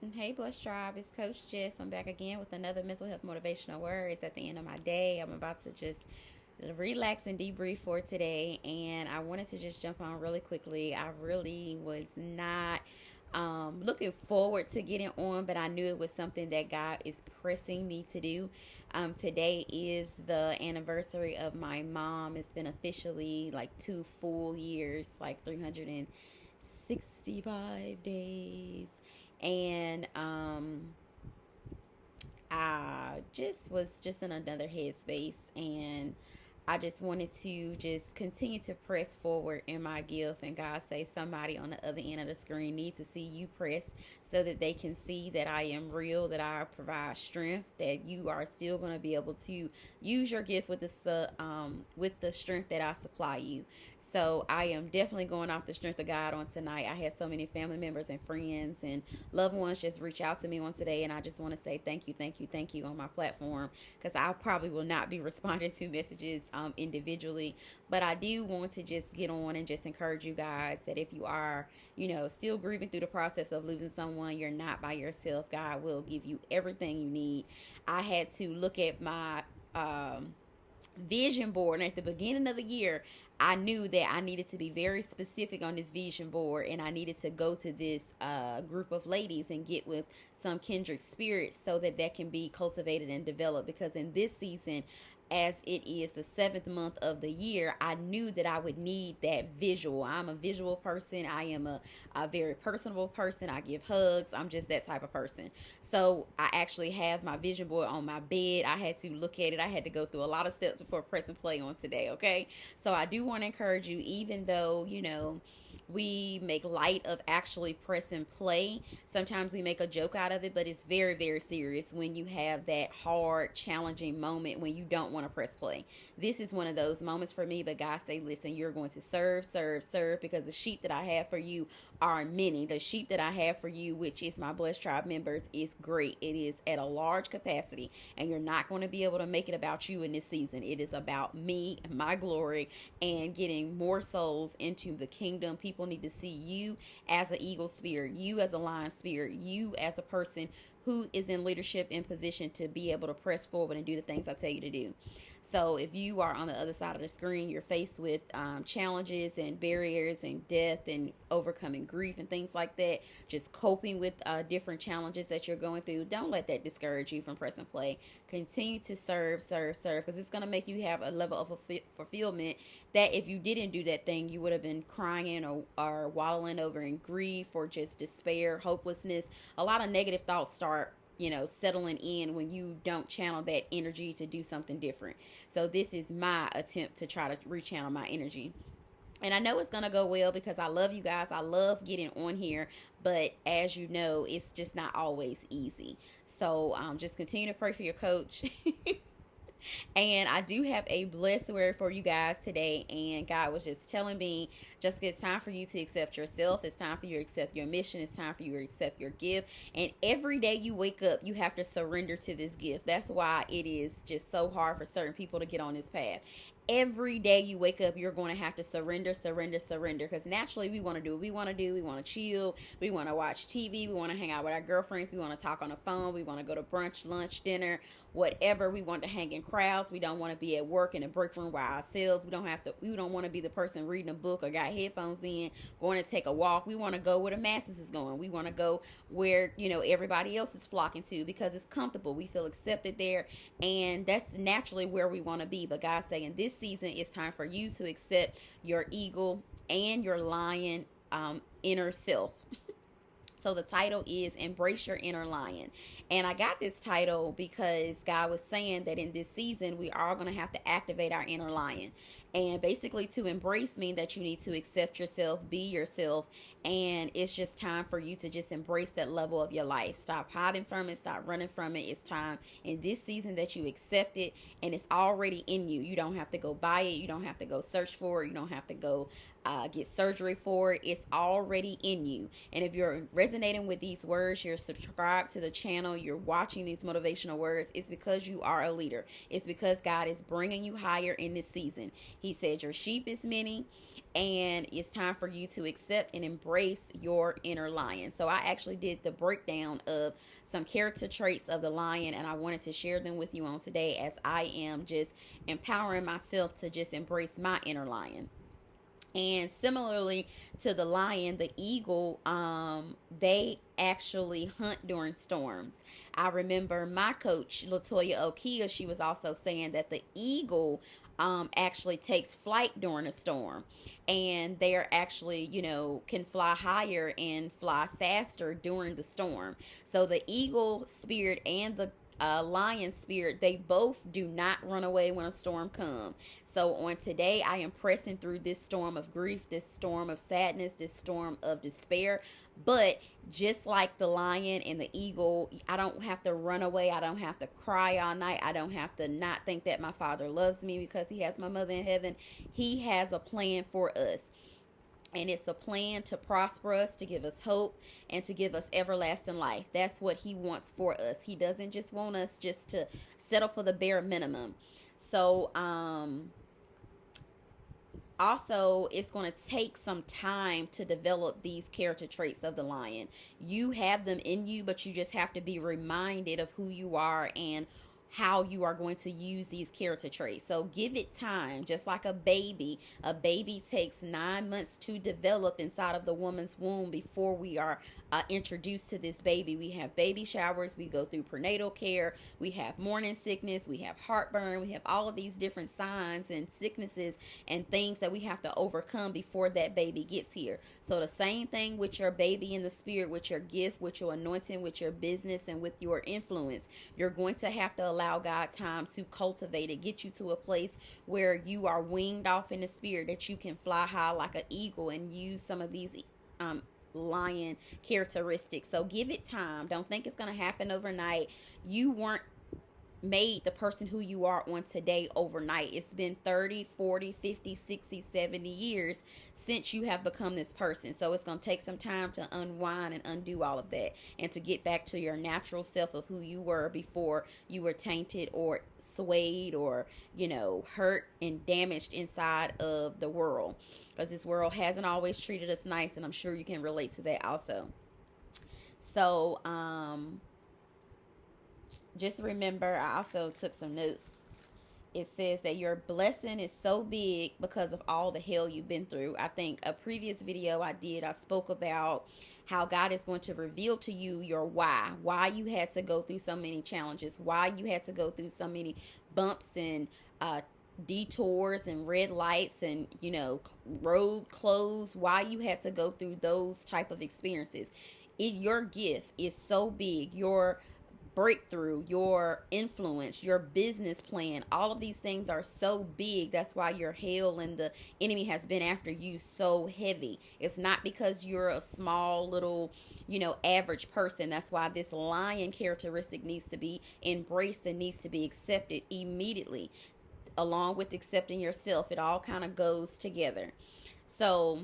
Hey, Blessed Tribe, it's Coach Jess. I'm back again with another mental health motivational word. It's at the end of my day. I'm about to just relax and debrief for today, and I wanted to just jump on really quickly. I really was not looking forward to getting on, but I knew it was something that God is pressing me to do. Today is the anniversary of my mom. It's been officially like 2 full years, like 365 days, and I just was just in another headspace, and I just wanted to just continue to press forward in my gift. And God say somebody on the other end of the screen needs to see you press, so that they can see that I am real, that I provide strength, that you are still going to be able to use your gift with the strength that I supply you. So I am definitely going off the strength of God on tonight. I had so many family members and friends and loved ones just reach out to me on today, and I just want to say thank you, thank you, thank you on my platform, because I probably will not be responding to messages individually, but I do want to just get on and just encourage you guys that if you are, still grieving through the process of losing someone, you're not by yourself. God will give you everything you need. I had to look at my vision board, and at the beginning of the year I knew that I needed to be very specific on this vision board, and I needed to go to this group of ladies and get with some kindred spirits so that that can be cultivated and developed, because in this season, as it is the seventh month of the year, I knew that I would need that visual. I'm a visual person. I am a very personable person. I give hugs. I'm just that type of person. So I actually have my vision board on my bed. I had to look at it. I had to go through a lot of steps before press and play on today, okay? So I do want to encourage you, even though, we make light of actually press and play. Sometimes we make a joke out of it, but it's very, very serious when you have that hard, challenging moment when you don't want to press play. This is one of those moments for me, but God say, listen, you're going to serve, serve, serve, because the sheep that I have for you are many. The sheep that I have for you, which is my Blessed Tribe members, is great. It is at a large capacity, and you're not going to be able to make it about you in this season. It is about me, my glory, and getting more souls into the kingdom. People need to see you as an eagle spirit, you as a lion spirit, you as a person who is in leadership in position to be able to press forward and do the things I tell you to do. So if you are on the other side of the screen, you're faced with challenges and barriers and death and overcoming grief and things like that, just coping with different challenges that you're going through, don't let that discourage you from press and play. Continue to serve, serve, serve, because it's going to make you have a level of fulfillment that if you didn't do that thing, you would have been crying or wallowing over in grief or just despair, hopelessness. A lot of negative thoughts start settling in when you don't channel that energy to do something different. So this is my attempt to try to rechannel my energy. And I know it's going to go well because I love you guys. I love getting on here. But as you know, it's just not always easy. So just continue to pray for your coach. And I do have a blessed word for you guys today. And God was just telling me, Jessica, it's time for you to accept yourself. It's time for you to accept your mission. It's time for you to accept your gift. And every day you wake up, you have to surrender to this gift. That's why it is just so hard for certain people to get on this path. Every day you wake up, you're going to have to surrender, surrender, surrender. Because naturally, we want to do what we want to do. We want to chill. We want to watch TV. We want to hang out with our girlfriends. We want to talk on the phone. We want to go to brunch, lunch, dinner, whatever. We want to hang in crowds. We don't want to be at work in a break room by ourselves. We don't want to be the person reading a book or got headphones in, going to take a walk. We want to go where the masses is going. We want to go where, everybody else is flocking to, because it's comfortable. We feel accepted there. And that's naturally where we want to be. But God's saying this season it's time for you to accept your eagle and your lion inner self. So the title is Embrace Your Inner Lion. And I got this title because God was saying that in this season, we are going to have to activate our inner lion. And basically to embrace means that you need to accept yourself, be yourself. And it's just time for you to just embrace that level of your life. Stop hiding from it. Stop running from it. It's time in this season that you accept it. And it's already in you. You don't have to go buy it. You don't have to go search for it. You don't have to go get surgery for it. It's already in you. And if you're resonating with these words, you're subscribed to the channel, you're watching these motivational words, it's because you are a leader. It's because God is bringing you higher in this season. He said your sheep is many, and it's time for you to accept and embrace your inner lion. So I actually did the breakdown of some character traits of the lion, and I wanted to share them with you on today, as I am just empowering myself to just embrace my inner lion. And similarly to the lion, the eagle, they actually hunt during storms. I remember my coach, Latoya Okia, she was also saying that the eagle actually takes flight during a storm, and they're actually, can fly higher and fly faster during the storm. So the eagle spirit and the lion spirit, they both do not run away when a storm comes. So on today, I am pressing through this storm of grief, this storm of sadness, this storm of despair. But just like the lion and the eagle, I don't have to run away. I don't have to cry all night. I don't have to not think that my Father loves me because he has my mother in heaven. He has a plan for us. And it's a plan to prosper us, to give us hope, and to give us everlasting life. That's what he wants for us. He doesn't just want us just to settle for the bare minimum. So, also, it's going to take some time to develop these character traits of the lion. You have them in you, but you just have to be reminded of who you are and how you are going to use these character traits. So give it time. Just like a baby takes 9 months to develop inside of the woman's womb before we are introduced to this baby. We have baby showers, we go through prenatal care, we have morning sickness, we have heartburn, we have all of these different signs and sicknesses and things that we have to overcome before that baby gets here. So the same thing with your baby in the spirit, with your gift, with your anointing, with your business, and with your influence. You're going to have to allow God time to cultivate it, get you to a place where you are winged off in the spirit, that you can fly high like an eagle and use some of these lion characteristics. So give it time. Don't think it's going to happen overnight. You weren't made the person who you are on today overnight. It's been 30, 40, 50, 60, 70 years since you have become this person. So it's going to take some time to unwind and undo all of that, and to get back to your natural self of who you were before you were tainted or swayed or, hurt and damaged inside of the world. Because this world hasn't always treated us nice, and I'm sure you can relate to that also. So, just remember, I also took some notes. It says that your blessing is so big because of all the hell you've been through. I think a previous video I spoke about how God is going to reveal to you your why you had to go through so many challenges, why you had to go through so many bumps and detours and red lights and, road closed, why you had to go through those type of experiences. Your gift is so big. Your breakthrough, your influence, your business plan, all of these things are so big. That's why your hell and the enemy has been after you so heavy. It's not because you're a small little, average person. That's why this lion characteristic needs to be embraced and needs to be accepted immediately, along with accepting yourself. It all kind of goes together. So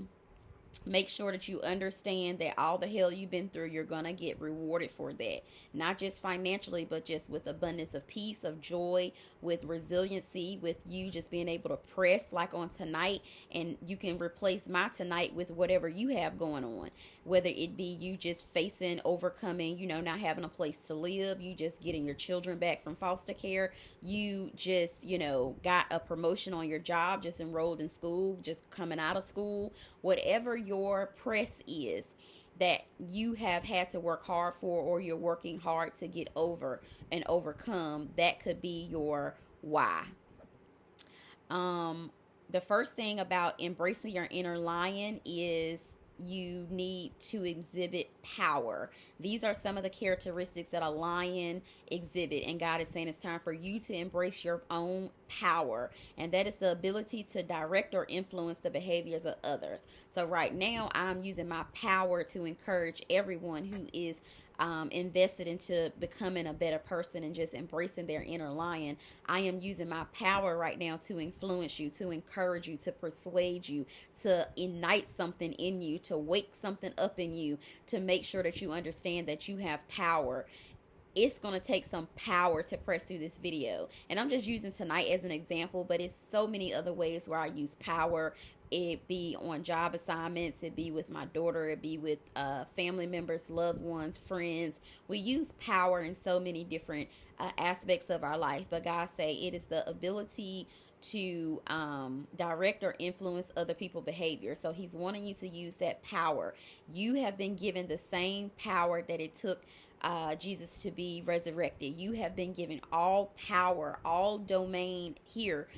make sure that you understand that all the hell you've been through, you're going to get rewarded for that. Not just financially, but just with abundance of peace, of joy, with resiliency, with you just being able to press like on tonight. And you can replace my tonight with whatever you have going on. Whether it be you just facing, overcoming, not having a place to live. You just getting your children back from foster care. You just, got a promotion on your job, just enrolled in school, just coming out of school. Whatever your press is that you have had to work hard for, or you're working hard to get over and overcome, that could be your why. The first thing about embracing your inner lion is you need to exhibit power. These are some of the characteristics that a lion exhibit, and God is saying it's time for you to embrace your own power, and that is the ability to direct or influence the behaviors of others. So right now I'm using my power to encourage everyone who is invested into becoming a better person and just embracing their inner lion, I am using my power right now to influence you, to encourage you, to persuade you, to ignite something in you, to wake something up in you, to make sure that you understand that you have power. It's going to take some power to press through this video. And I'm just using tonight as an example, but it's so many other ways where I use power. It be on job assignments, it be with my daughter, it be with family members, loved ones, friends. We use power in so many different aspects of our life. But God say it is the ability to direct or influence other people's behavior. So he's wanting you to use that power. You have been given the same power that it took Jesus to be resurrected. You have been given all power, all domain here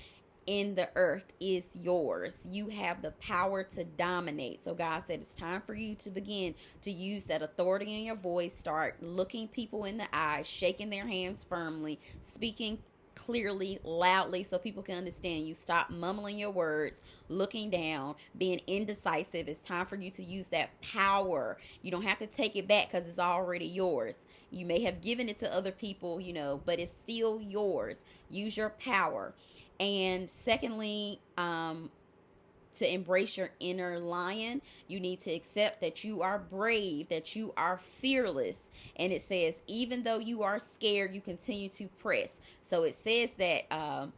in the earth is yours. You have the power to dominate. So God said it's time for you to begin to use that authority in your voice. Start looking people in the eyes, shaking their hands firmly, speaking clearly, loudly, so people can understand you. Stop mumbling your words, looking down, being indecisive. It's time for you to use that power. You don't have to take it back because it's already yours. You may have given it to other people, but it's still yours. Use your power. And secondly, to embrace your inner lion, you need to accept that you are brave, that you are fearless. And it says, even though you are scared, you continue to press. So it says that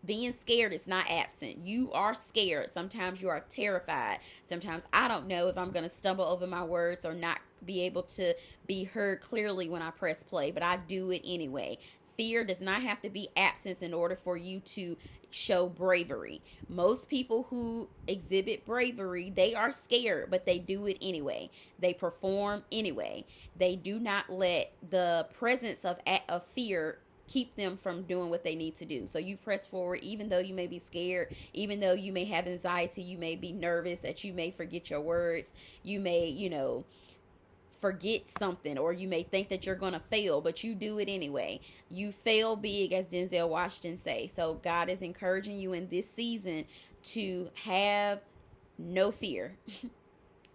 being scared is not absent. You are scared. Sometimes you are terrified. Sometimes I don't know if I'm going to stumble over my words or not be able to be heard clearly when I press play, but I do it anyway. Fear does not have to be absence in order for you to show bravery. Most people who exhibit bravery, they are scared, but they do it anyway. They perform anyway. They do not let the presence of fear keep them from doing what they need to do. So you press forward, even though you may be scared, even though you may have anxiety, you may be nervous, that you may forget your words, you may, forget something, or you may think that you're going to fail, but you do it anyway. You fail big, as Denzel Washington say. So God is encouraging you in this season to have no fear.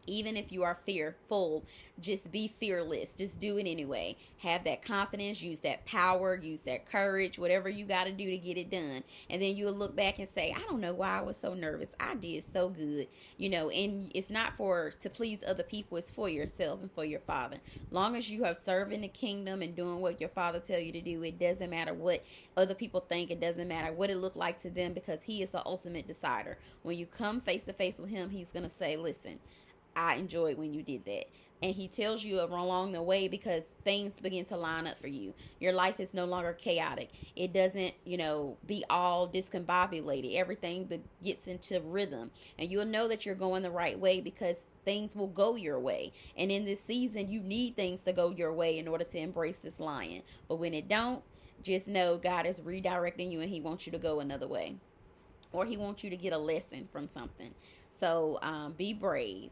Even if you are fearful, just be fearless. Just do it anyway. Have that confidence, use that power, use that courage, whatever you got to do to get it done. And then you'll look back and say, I don't know why I was so nervous. I did so good. And it's not to please other people. It's for yourself and for your Father. Long as you are serving the kingdom and doing what your Father tell you to do, it doesn't matter what other people think. It doesn't matter what it looked like to them, because he is the ultimate decider. When you come face to face with him, he's going to say, listen, I enjoyed when you did that. And he tells you along the way, because things begin to line up for you. Your life is no longer chaotic. It doesn't, be all discombobulated. Everything gets into rhythm. And you'll know that you're going the right way, because things will go your way. And in this season, you need things to go your way in order to embrace this lion. But when it don't, just know God is redirecting you, and he wants you to go another way. Or he wants you to get a lesson from something. So be brave.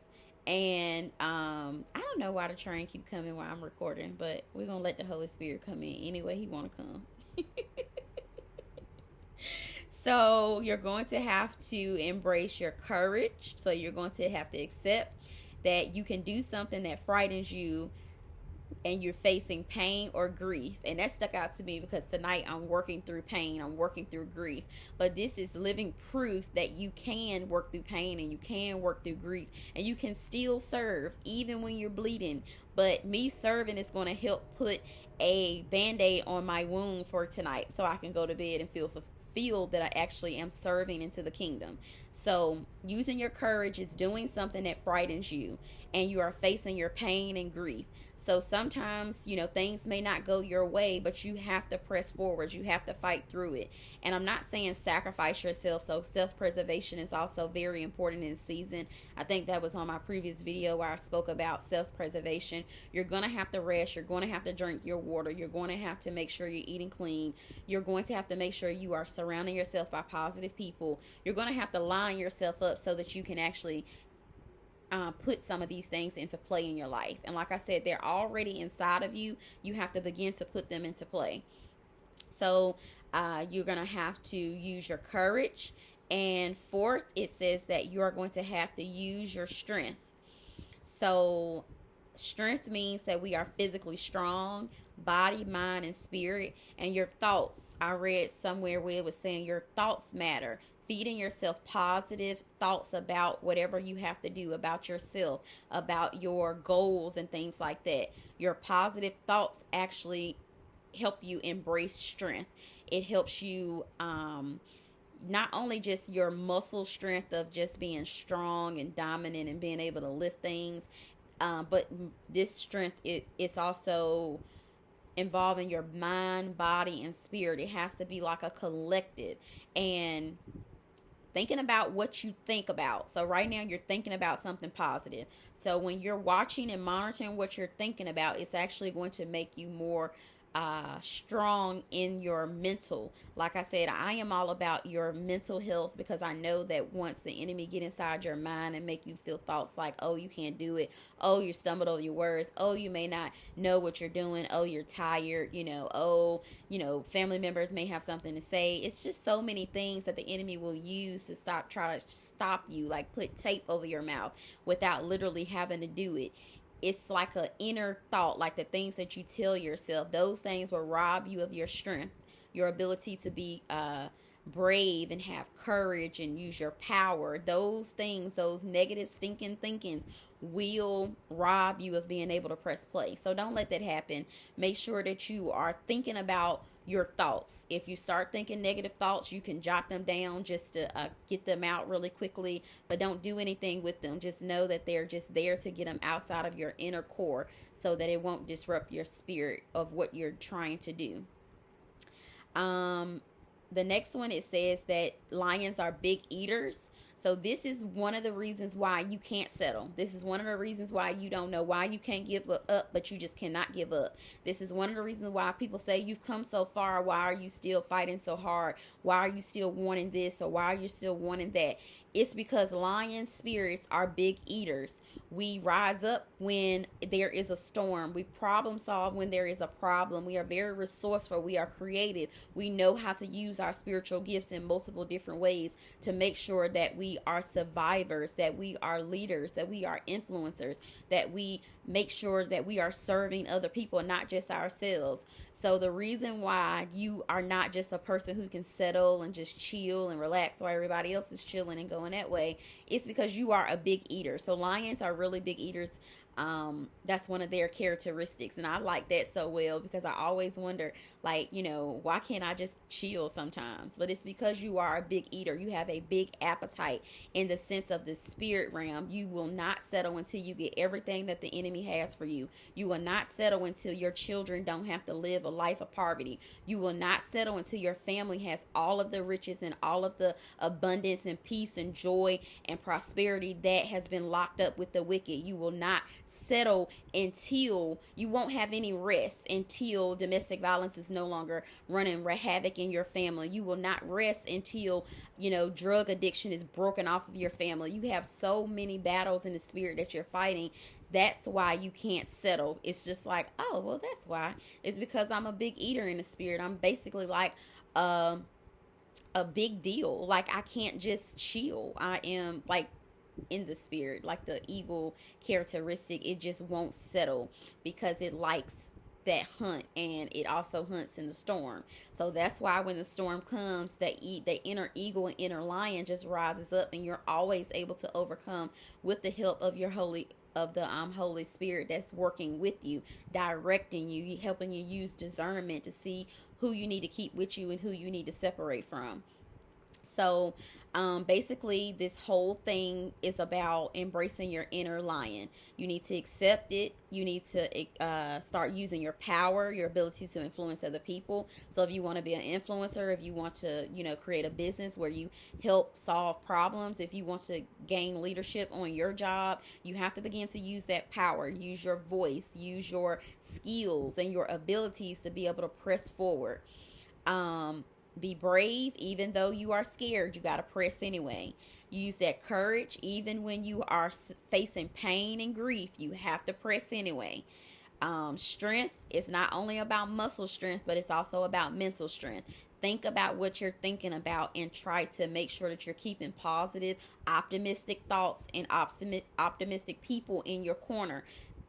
And I don't know why the train keep coming while I'm recording, but we're going to let the Holy Spirit come in anyway he want to come. So you're going to have to embrace your courage. So you're going to have to accept that you can do something that frightens you, and you're facing pain or grief. And that stuck out to me, because tonight I'm working through pain, I'm working through grief. But this is living proof that you can work through pain, and you can work through grief, and you can still serve even when you're bleeding. But me serving is going to help put a band-aid on my wound for tonight, so I can go to bed and feel that I actually am serving into the kingdom. So using your courage is doing something that frightens you, and you are facing your pain and grief. So sometimes, things may not go your way, but you have to press forward. You have to fight through it. And I'm not saying sacrifice yourself. So self-preservation is also very important in this season. I think that was on my previous video where I spoke about self-preservation. You're going to have to rest. You're going to have to drink your water. You're going to have to make sure you're eating clean. You're going to have to make sure you are surrounding yourself by positive people. You're going to have to line yourself up so that you can actually put some of these things into play in your life. And like I said, they're already inside of you. You have to begin to put them into play. So you're going to have to use your courage. And fourth, it says that you are going to have to use your strength. So Strength means that we are physically strong, body, mind, and spirit. And your thoughts, I read somewhere where it was saying your thoughts matter. Feeding yourself positive thoughts about whatever you have to do, about yourself, about your goals, and things like that. Your positive thoughts actually help you embrace strength. It helps you, not only just your muscle strength of just being strong and dominant and being able to lift things, but this strength, it's also involving your mind, body, and spirit. It has to be like a collective. And thinking about what you think about. So right now you're thinking about something positive. So when you're watching and monitoring what you're thinking about, it's actually going to make you more strong in your mental. Like I said, I am all about your mental health, because I know that once the enemy get inside your mind and make you feel thoughts like, oh, you can't do it, oh, you stumbled over your words, oh, you may not know what you're doing, oh, you're tired, oh, family members may have something to say. It's just so many things that the enemy will use to try to stop you, like put tape over your mouth without literally having to do it. It's like an inner thought, like the things that you tell yourself. Those things will rob you of your strength, your ability to be brave and have courage and use your power. Those things, those negative stinking thinkings, will rob you of being able to press play. So don't let that happen. Make sure that you are thinking about your thoughts. If you start thinking negative thoughts, you can jot them down just to get them out really quickly, but don't do anything with them. Just know that they're just there to get them outside of your inner core, so that it won't disrupt your spirit of what you're trying to do. The next one, it says that lions are big eaters. So this is one of the reasons why you can't settle. This is one of the reasons why you don't know why you can't give up, but you just cannot give up. This is one of the reasons why people say you've come so far. Why are you still fighting so hard? Why are you still wanting this, or why are you still wanting that? It's because lion spirits are big eaters. We rise up when there is a storm. We problem solve when there is a problem. We are very resourceful. We are creative. We know how to use our spiritual gifts in multiple different ways to make sure that we are survivors, that we are leaders, that we are influencers, that we make sure that we are serving other people, not just ourselves. So the reason why you are not just a person who can settle and just chill and relax while everybody else is chilling and going that way, it's because you are a big eater. So lions are really big eaters. That's one of their characteristics, and I like that so well, because I always wonder, like, why can't I just chill sometimes? But it's because you are a big eater. You have a big appetite in the sense of the spirit realm. You will not settle until you get everything that the enemy has for you. You will not settle until your children don't have to live a life of poverty. You will not settle until your family has all of the riches and all of the abundance and peace and joy and prosperity that has been locked up with the wicked. You will not settle until you won't have any rest, until domestic violence is no longer running havoc in your family. You will not rest until drug addiction is broken off of your family. You have so many battles in the spirit that you're fighting. That's why you can't settle. It's just like, oh, well, that's why. It's because I'm a big eater in the spirit. I'm basically like a big deal. Like, I can't just chill. I am like in the spirit, like the eagle characteristic. It just won't settle because it likes that hunt, and it also hunts in the storm. So that's why when the storm comes, the inner eagle and inner lion just rises up, and you're always able to overcome with the help of your Holy Spirit that's working with you, directing you, helping you use discernment to see who you need to keep with you and who you need to separate from. So basically, this whole thing is about embracing your inner lion. You need to accept it. You need to start using your power, your ability to influence other people. So if you want to be an influencer, if you want to, create a business where you help solve problems, if you want to gain leadership on your job, you have to begin to use that power. Use your voice, use your skills and your abilities to be able to press forward. Be brave, even though you are scared. You got to press anyway. Use that courage, even when you are facing pain and grief. You have to press anyway. Strength is not only about muscle strength, but it's also about mental strength. Think about what you're thinking about and try to make sure that you're keeping positive, optimistic thoughts and optimistic people in your corner.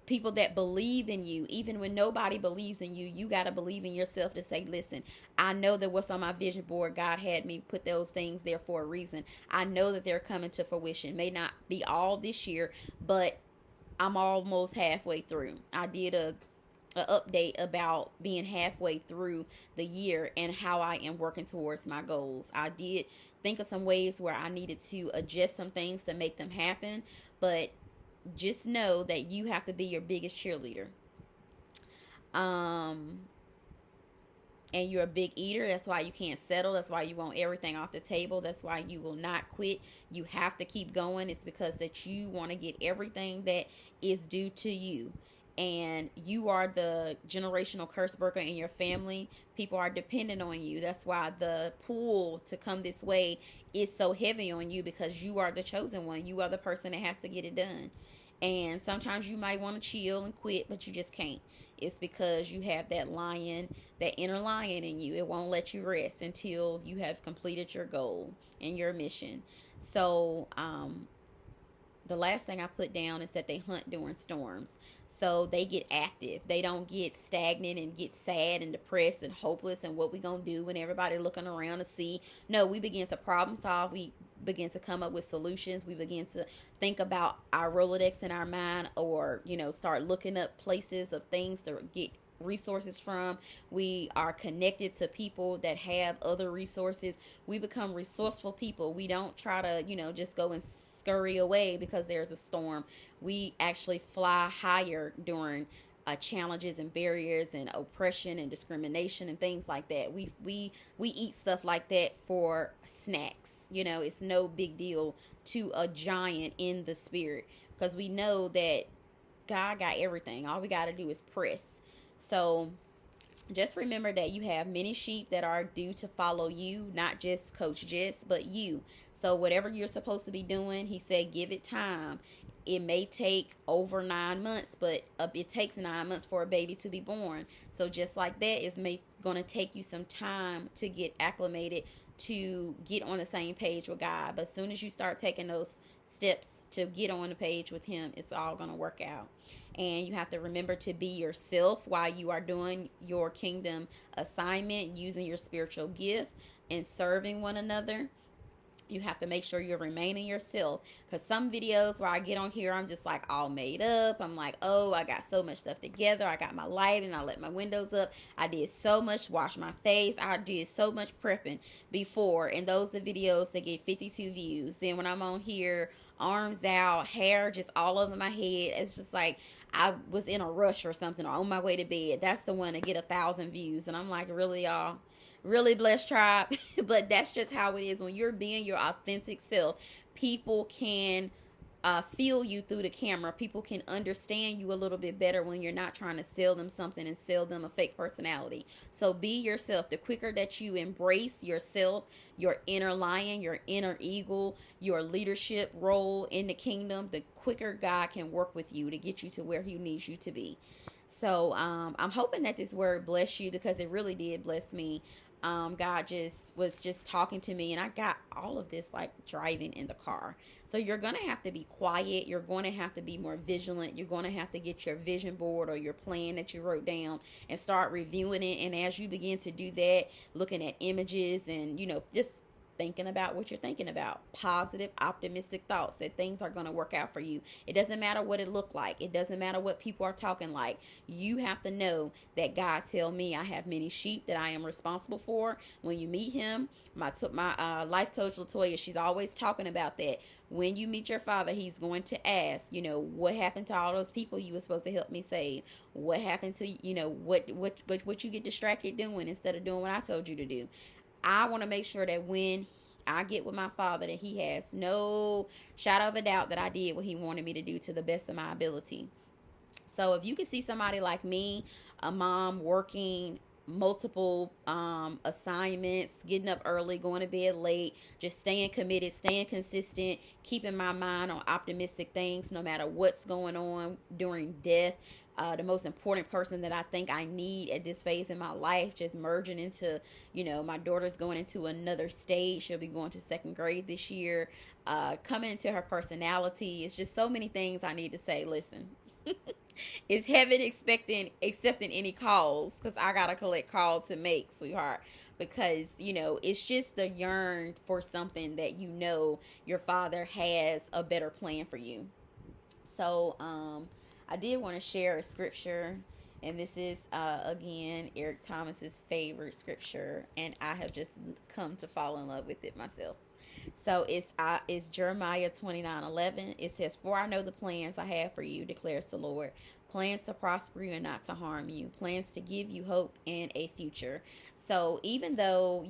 people that believe in you. Even when nobody believes in you, you got to believe in yourself to say, listen, I know that what's on my vision board, God had me put those things there for a reason. I know that they're coming to fruition. May not be all this year, but I'm almost halfway through. I did a update about being halfway through the year and how I am working towards my goals. I did think of some ways where I needed to adjust some things to make them happen, but just know that you have to be your biggest cheerleader. And you're a big eater. That's why you can't settle. That's why you want everything off the table. That's why you will not quit. You have to keep going. It's because that you want to get everything that is due to you. And you are the generational curse breaker in your family. People are dependent on you. That's why the pull to come this way is so heavy on you, because you are the chosen one. You are the person that has to get it done. And sometimes you might want to chill and quit, but you just can't. It's because you have that lion, that inner lion in you. It won't let you rest until you have completed your goal and your mission. So the last thing I put down is that they hunt during storms. So they get active. They don't get stagnant and get sad and depressed and hopeless and what we gonna do and everybody looking around to see. No, we begin to problem solve. We begin to come up with solutions. We begin to think about our Rolodex in our mind, or, start looking up places of things to get resources from. We are connected to people that have other resources. We become resourceful people. We don't try to, just go and scurry away because there's a storm. We actually fly higher during challenges and barriers and oppression and discrimination and things like that. We eat stuff like that for snacks. It's no big deal to a giant in the spirit, because we know that God got everything. All we got to do is press. So just remember that you have many sheep that are due to follow you, not just Coach Jess, but you. So whatever you're supposed to be doing, he said, give it time. It may take over 9 months, but it takes 9 months for a baby to be born. So just like that, it's going to take you some time to get acclimated, to get on the same page with God. But as soon as you start taking those steps to get on the page with him, it's all going to work out. And you have to remember to be yourself while you are doing your kingdom assignment, using your spiritual gift and serving one another. You have to make sure you're remaining yourself, because some videos where I get on here, I'm just like all made up. I'm like, oh, I got so much stuff together. I got my light and I let my windows up. I did so much, wash my face. I did so much prepping before. And those are the videos that get 52 views. Then when I'm on here, arms out, hair just all over my head, it's just like I was in a rush or something, or on my way to bed. That's the one to get 1,000 views. And I'm like, really, y'all? Really, blessed tribe? But that's just how it is. When you're being your authentic self, people can feel you through the camera. People can understand you a little bit better when you're not trying to sell them something and sell them a fake personality. So be yourself. The quicker that you embrace yourself, your inner lion, your inner eagle, your leadership role in the kingdom, the quicker God can work with you to get you to where he needs you to be. So I'm hoping that this word bless you, because it really did bless me. God was just talking to me, and I got all of this like driving in the car. So you're going to have to be quiet. You're going to have to be more vigilant. You're going to have to get your vision board or your plan that you wrote down and start reviewing it. And as you begin to do that, looking at images and, just thinking about what you're thinking about, positive, optimistic thoughts that things are going to work out for you. It doesn't matter what it looked like. It doesn't matter what people are talking like. You have to know that God tell me I have many sheep that I am responsible for. When you meet him, my life coach Latoya, she's always talking about that. When you meet your father, he's going to ask, what happened to all those people you were supposed to help me save? What happened to, what you get distracted doing instead of doing what I told you to do? I want to make sure that when I get with my father, that he has no shadow of a doubt that I did what he wanted me to do to the best of my ability. So if you can see somebody like me, a mom working multiple assignments, getting up early, going to bed late, just staying committed, staying consistent, keeping my mind on optimistic things no matter what's going on during death. The most important person that I think I need at this phase in my life, just merging into, my daughter's going into another stage. She'll be going to 2nd grade this year, coming into her personality. It's just so many things I need to say. Listen, Is heaven accepting any calls? Because I got to collect call to make, sweetheart. Because, it's just the yearn for something that your father has a better plan for you. So, I did want to share a scripture, and this is again Eric Thomas's favorite scripture, and I have just come to fall in love with it myself. So it's Jeremiah 29:11. It says, "For I know the plans I have for you, declares the Lord, plans to prosper you and not to harm you, plans to give you hope and a future." So even though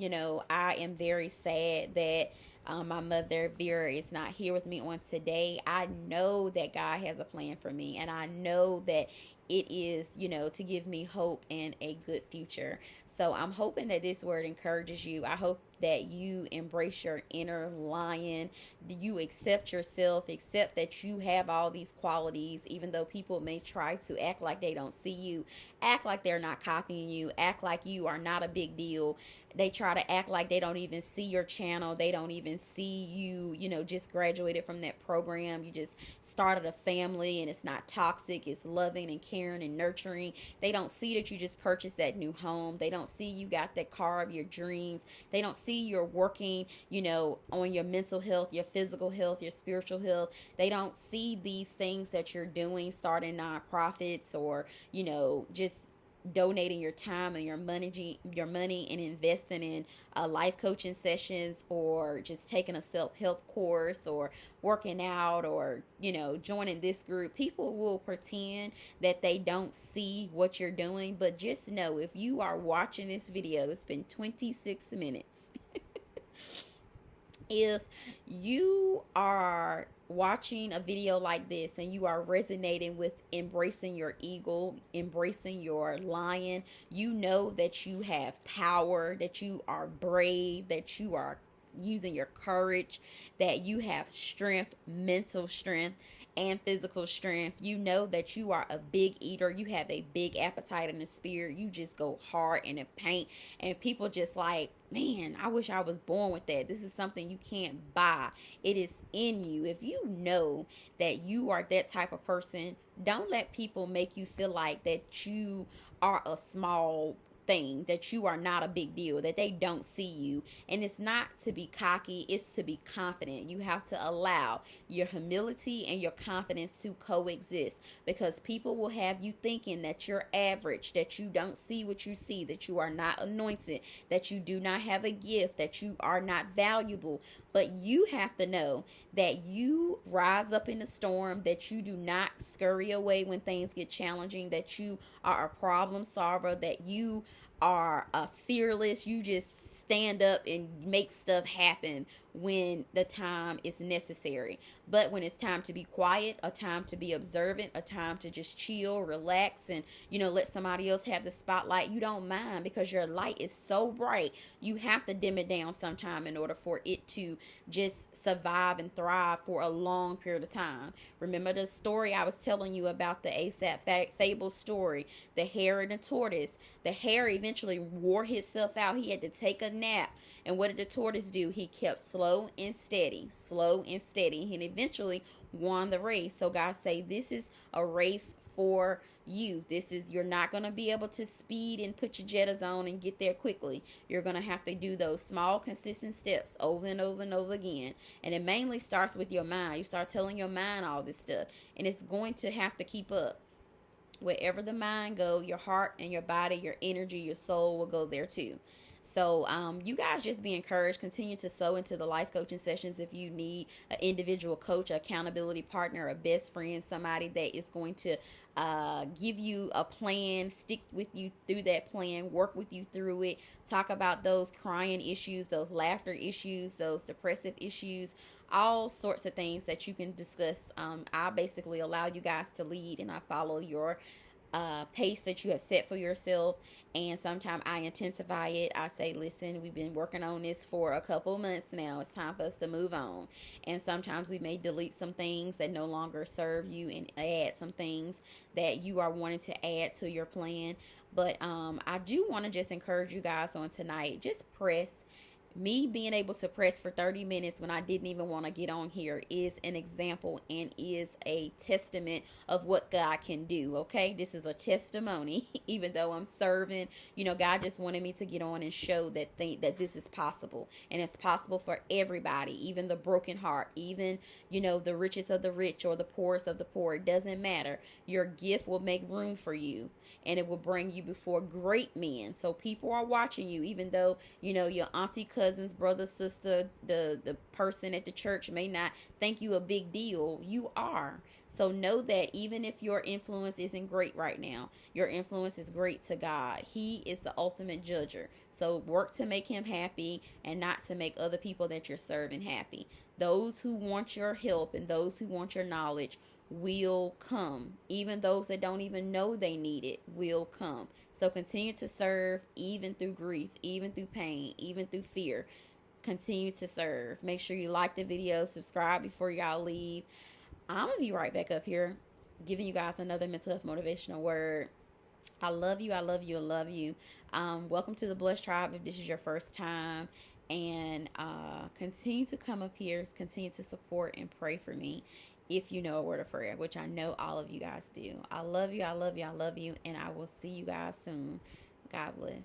I am very sad that my mother Vera is not here with me on today, I know that God has a plan for me, and I know that it is, to give me hope and a good future. So I'm hoping that this word encourages you. I hope that you embrace your inner lion. You accept yourself, accept that you have all these qualities, even though people may try to act like they don't see you, act like they're not copying you, act like you are not a big deal. They try to act like they don't even see your channel. They don't even see you, just graduated from that program. You just started a family and it's not toxic. It's loving and caring and nurturing. They don't see that you just purchased that new home. They don't see you got that car of your dreams. They don't see you're working, on your mental health, your physical health, your spiritual health. They don't see these things that you're doing, starting nonprofits or, just donating your time and your money and investing in life coaching sessions, or just taking a self-help course, or working out, or joining this group. People will pretend that they don't see what you're doing, but just know, if you are watching this video, it's been 26 minutes. If you are watching a video like this and you are resonating with embracing your eagle, embracing your lion, you know that you have power, that you are brave, that you are using your courage, that you have strength, mental strength and physical strength. You know that you are a big eater. You have a big appetite in the spirit. You just go hard in the paint, and people just like, man, I wish I was born with that. This is something you can't buy. It is in you. If you know that you are that type of person, don't let people make you feel like that you are a small thing, that you are not a big deal, that they don't see you. And it's not to be cocky, it's to be confident. You have to allow your humility and your confidence to coexist, because people will have you thinking that you're average, that you don't see what you see, that you are not anointed, that you do not have a gift, that you are not valuable. But you have to know that you rise up in the storm, that you do not scurry away when things get challenging, that you are a problem solver, that you are fearless. You just stand up and make stuff happen when the time is necessary. But when it's time to be quiet, a time to be observant, a time to just chill, relax, and let somebody else have the spotlight, you don't mind, because your light is so bright. You have to dim it down sometime in order for it to just survive and thrive for a long period of time. Remember the story I was telling you about, the Aesop fable story, the hare and the tortoise. The hare eventually wore himself out. He had to take a nap. And what did the tortoise do? He kept slow and steady, and eventually won the race. So God say, this is a race for you. You're not going to be able to speed and put your Jettas on and get there quickly. You're going to have to do those small, consistent steps over and over and over again. And it mainly starts with your mind. You start telling your mind all this stuff, and it's going to have to keep up. Wherever the mind go, your heart and your body, your energy, your soul will go there too. So you guys just be encouraged. Continue to sow into the life coaching sessions. If you need an individual coach, an accountability partner, a best friend, somebody that is going to give you a plan, stick with you through that plan, work with you through it, talk about those crying issues, those laughter issues, those depressive issues, all sorts of things that you can discuss. I basically allow you guys to lead, and I follow your pace that you have set for yourself. And sometimes I intensify it. I say, listen, we've been working on this for a couple months now. It's time for us to move on. And sometimes we may delete some things that no longer serve you and add some things that you are wanting to add to your plan. But I do want to just encourage you guys on tonight. Just press. Me being able to press for 30 minutes when I didn't even want to get on here is an example and is a testament of what God can do. Okay, this is a testimony. Even though I'm serving, God just wanted me to get on and show that this is possible, and it's possible for everybody, even the broken heart, even the richest of the rich or the poorest of the poor. It doesn't matter. Your gift will make room for you, and it will bring you before great men. So people are watching you, even though your auntie, cousins, brother, sister, the person at the church may not think you a big deal. You are. So know that even if your influence isn't great right now, your influence is great to God. He is the ultimate judger. So work to make him happy and not to make other people that you're serving happy. Those who want your help and those who want your knowledge will come. Even those that don't even know they need it will come. So continue to serve, even through grief, even through pain, even through fear. Continue to serve. Make sure you like the video, subscribe before y'all leave. I'm going to be right back up here giving you guys another mental health motivational word. I love you. I love you. I love you. Welcome to the Blessed Tribe if this is your first time. And continue to come up here. Continue to support and pray for me if you know a word of prayer, which I know all of you guys do. I love you. I love you. I love you. And I will see you guys soon. God bless.